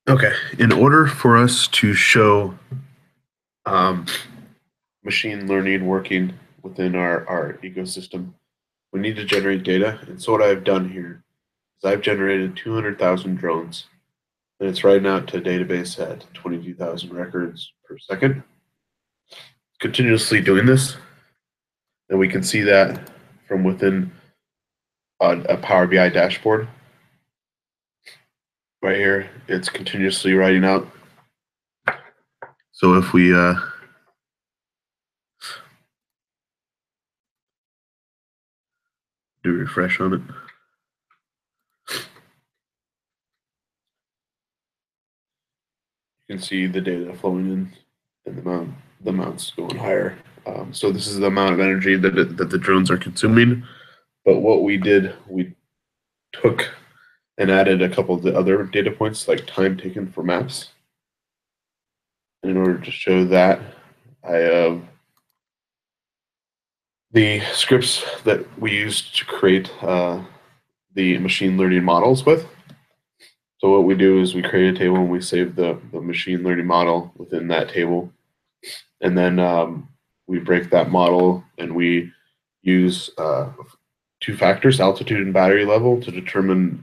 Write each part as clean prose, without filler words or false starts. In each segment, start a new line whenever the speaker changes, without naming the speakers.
Okay, in order for us to show um, machine learning working within our ecosystem, we need to generate data. And so what I've done here is I've generated 200,000 drones, and it's writing out to a database at 22,000 records per second, continuously doing this. And we can see that from within a Power BI dashboard. Right here, it's continuously writing out. So if we do refresh on it, you can see the data flowing in and the amounts going higher. So this is the amount of energy that the drones are consuming. But what we did, we took and added a couple of the other data points like time taken for maps. And in order to show that, I have the scripts that we used to create the machine learning models with. So what we do is we create a table and we save the machine learning model within that table. And then we break that model and we use two factors, altitude and battery level, to determine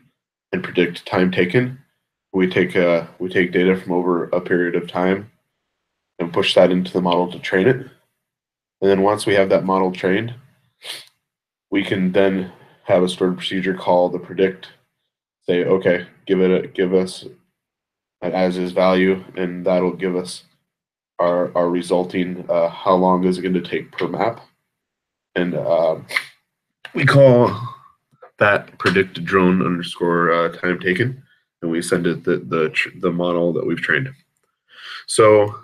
and predict time taken. We take data from over a period of time and push that into the model to train it. And then once we have that model trained, we can then have a stored procedure call the predict, say, okay, give us an as is value, and that'll give us our resulting how long is it going to take per map. And we call that predict drone underscore time taken, and we send it the model that we've trained. So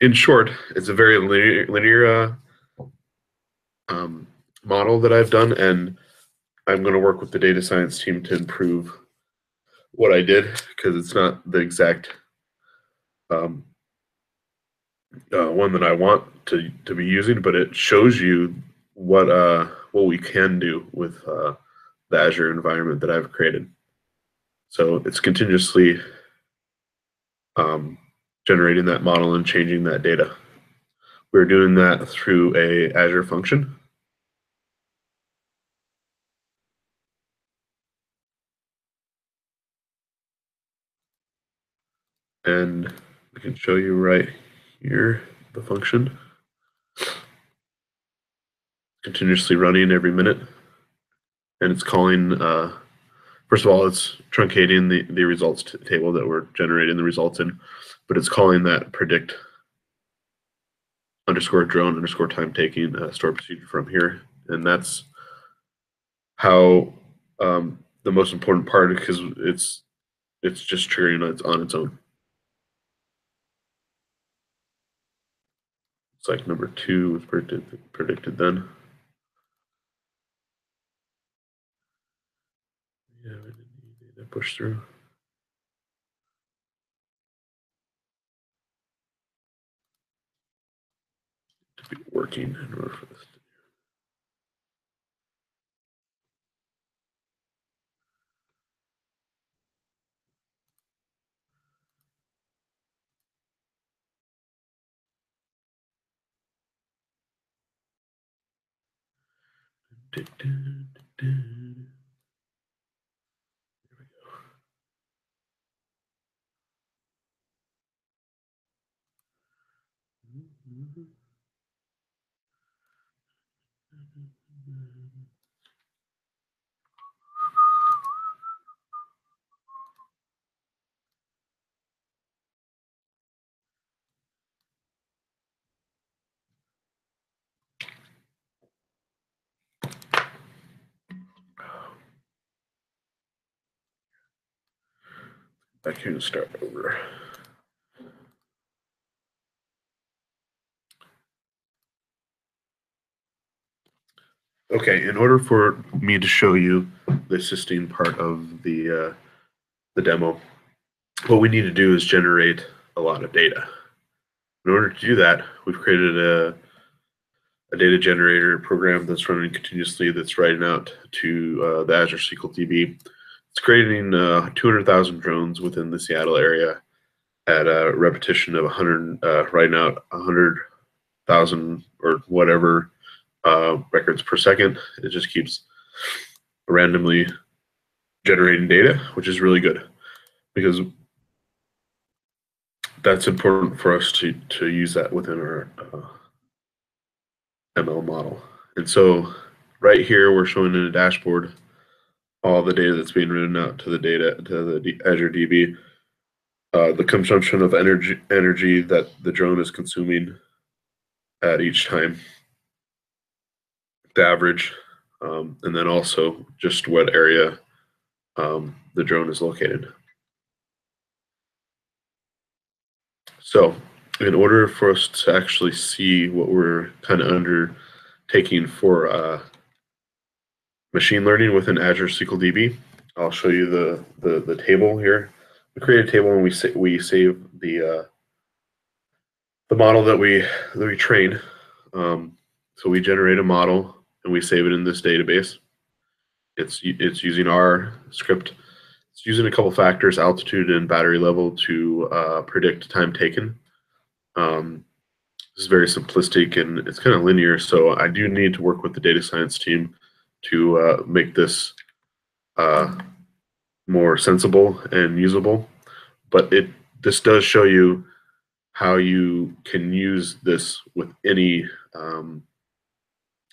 in short, it's a very linear model that I've done, and I'm going to work with the data science team to improve what I did because it's not the exact one that I want to be using, but it shows you what we can do with the Azure environment that I've created. So it's continuously generating that model and changing that data. We're doing that through a Azure function. And we can show you right here the function. Continuously running every minute. And it's calling, first of all, it's truncating the results table that we're generating the results in, but it's calling that predict underscore drone underscore time taking store procedure from here. And that's how the most important part, because it's just triggering on its own. It's like number 2 was predicted then. Yeah, we didn't need to push through. To be working in order for this to do. Back here to start over. Okay, in order for me to show you the assisting part of the demo, what we need to do is generate a lot of data. In order to do that, we've created a data generator program that's running continuously, that's writing out to the Azure SQL DB It's creating 200,000 drones within the Seattle area at a repetition of 100, right now 100,000 or whatever records per second. It just keeps randomly generating data, which is really good because that's important for us to use that within our ML model. And so right here, we're showing in a dashboard all the data that's being written out to the Azure DB, the consumption of energy that the drone is consuming at each time, the average, and then also just what area the drone is located. So in order for us to actually see what we're kind of undertaking for machine learning within Azure SQL DB, I'll show you the table here. We create a table and we save the model that we train. So we generate a model and we save it in this database. It's using our script. It's using a couple factors, altitude and battery level, to predict time taken. This is very simplistic and it's kind of linear, so I do need to work with the data science team to make this more sensible and usable. But this does show you how you can use this with any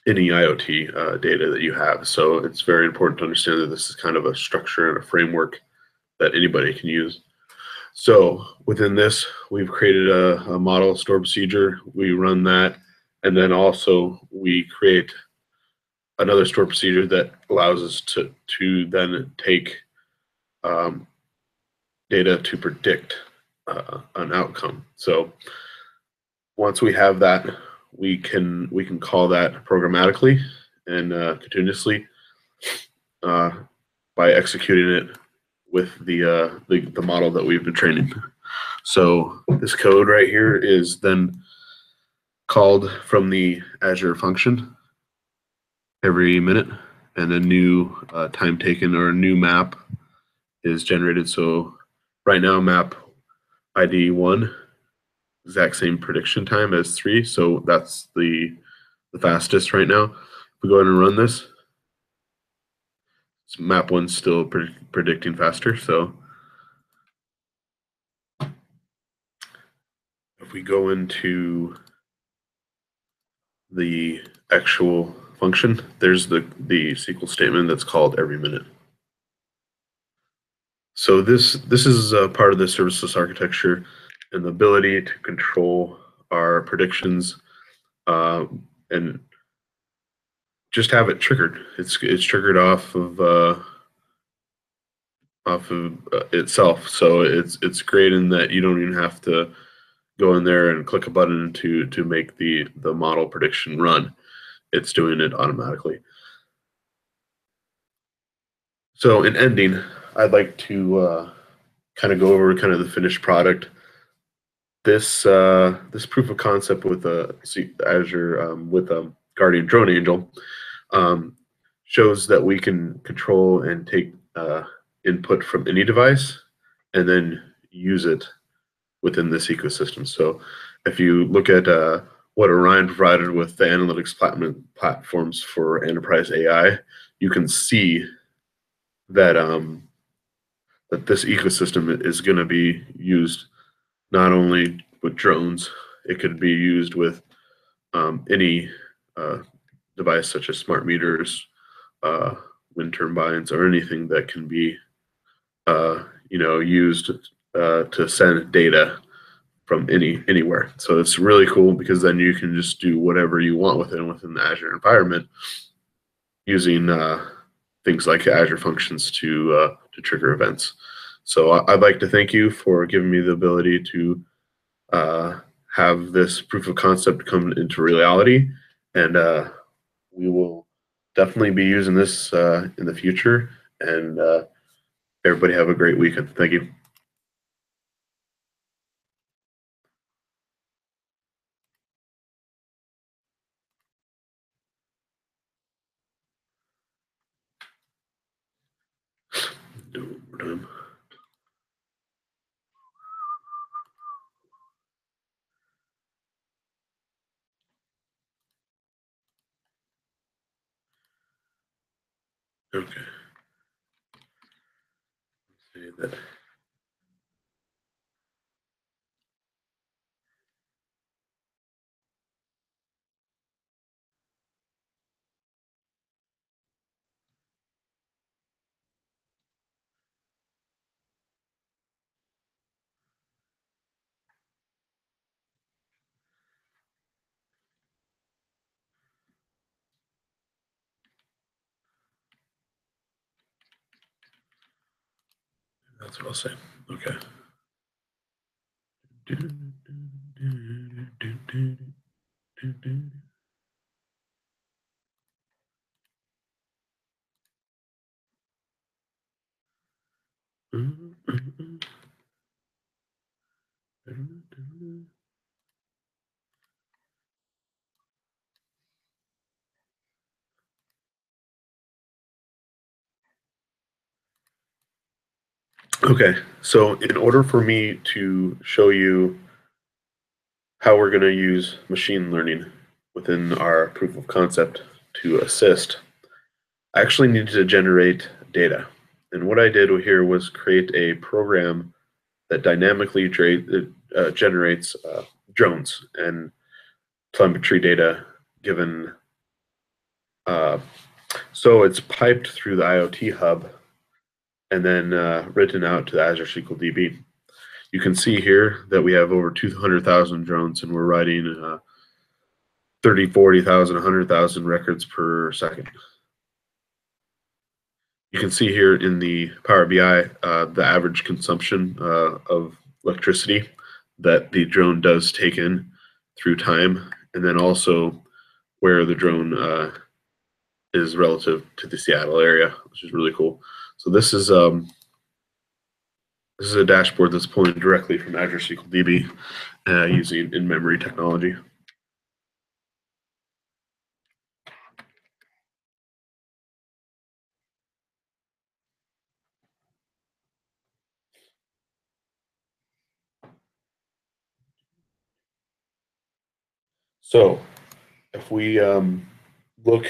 IoT data that you have. So it's very important to understand that this is kind of a structure and a framework that anybody can use. So within this, we've created a model store procedure. We run that, and then also we create another store procedure that allows us to then take data to predict an outcome. So once we have that, we can call that programmatically and continuously by executing it with the model that we've been training. So this code right here is then called from the Azure function every minute, and a new time taken or a new map is generated. So right now, map ID 1, exact same prediction time as 3, so that's the fastest right now. If we go ahead and run this, map 1's still predicting faster. So if we go into the actual function, there's the SQL statement that's called every minute. So this is part of the serviceless architecture and the ability to control our predictions and just have it triggered. It's triggered off of itself. So it's great in that you don't even have to go in there and click a button to make the model prediction run. It's doing it automatically. So in ending, I'd like to kind of go over kind of the finished product. This proof of concept with Azure with Guardian Drone Angel shows that we can control and take input from any device and then use it within this ecosystem. So if you look at what Orion provided with the analytics platforms for enterprise AI, you can see that that this ecosystem is going to be used not only with drones, it could be used with any device such as smart meters, wind turbines, or anything that can be used to send data from anywhere. So it's really cool because then you can just do whatever you want within the Azure environment using things like Azure functions to trigger events. So I'd like to thank you for giving me the ability to have this proof of concept come into reality, and we will definitely be using this in the future. And everybody have a great weekend. Thank you. more time. Okay. Say that. That's what I'll say. Okay. Okay, so in order for me to show you how we're going to use machine learning within our proof of concept to assist, I actually needed to generate data. And what I did here was create a program that dynamically generates drones and telemetry data given. Uh, so it's piped through the IoT hub and then written out to the Azure SQL DB. You can see here that we have over 200,000 drones and we're writing 30, 40,000, 100,000 records per second. You can see here in the Power BI the average consumption of electricity that the drone does take in through time, and then also where the drone is relative to the Seattle area, which is really cool. So this is a dashboard that's pulling directly from Azure SQL DB using in-memory technology. So if we look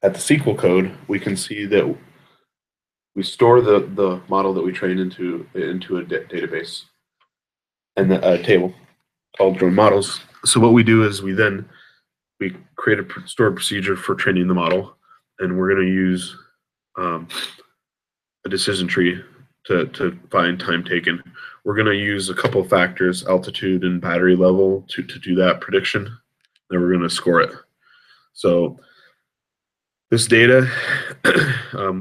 at the SQL code, we can see that we store the model that we train into a database and a table called drone models. So what we do is we create a stored procedure for training the model, and we're going to use a decision tree to find time taken. We're going to use a couple of factors, altitude and battery level, to do that prediction. Then we're going to score it. So this data,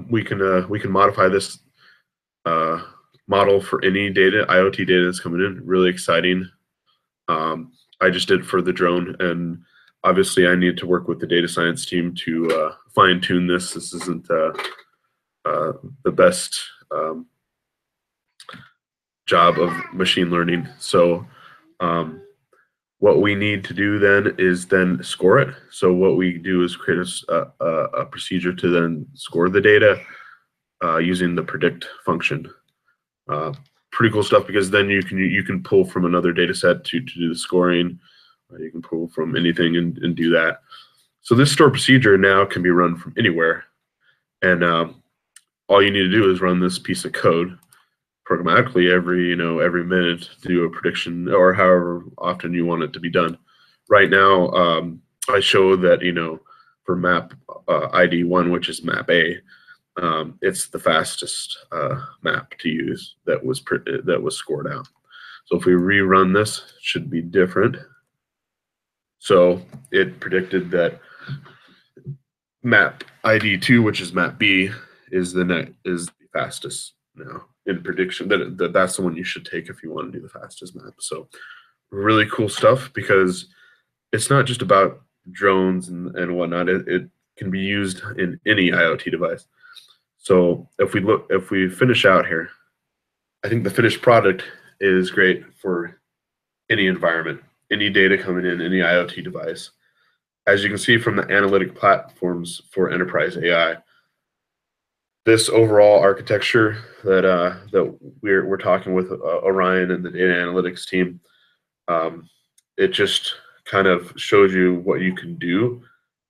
we can modify this model for any data, IoT data that's coming in. Really exciting. I just did it for the drone, and obviously I need to work with the data science team to fine tune this. This isn't the best job of machine learning. So what we need to do then is then score it. So what we do is create a procedure to then score the data using the predict function. Pretty cool stuff, because then you can pull from another data set to do the scoring. You can pull from anything and do that. So this store procedure now can be run from anywhere, and all you need to do is run this piece of code programmatically every minute to do a prediction, or however often you want it to be done. Right now, I show that for map ID 1, which is map A, it's the fastest map to use that was scored out. So if we rerun this, it should be different. So it predicted that map ID 2, which is map B, is the fastest now in prediction. That's the one you should take if you want to do the fastest map. So really cool stuff, because it's not just about drones and whatnot. It can be used in any IoT device. So if we finish out here, I think the finished product is great for any environment, any data coming in, any IoT device. As you can see from the analytic platforms for enterprise AI, this overall architecture that we're talking with Orion and the data analytics team, it just kind of shows you what you can do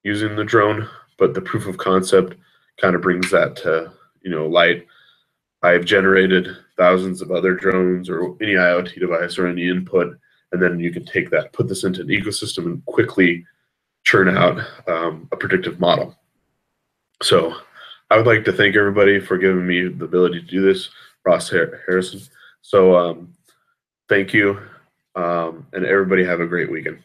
using the drone, but the proof of concept kind of brings that to light. I've generated thousands of other drones or any IoT device or any input, and then you can take that, put this into an ecosystem, and quickly churn out a predictive model. So I would like to thank everybody for giving me the ability to do this, Ross Harrison. So thank you, and everybody have a great weekend.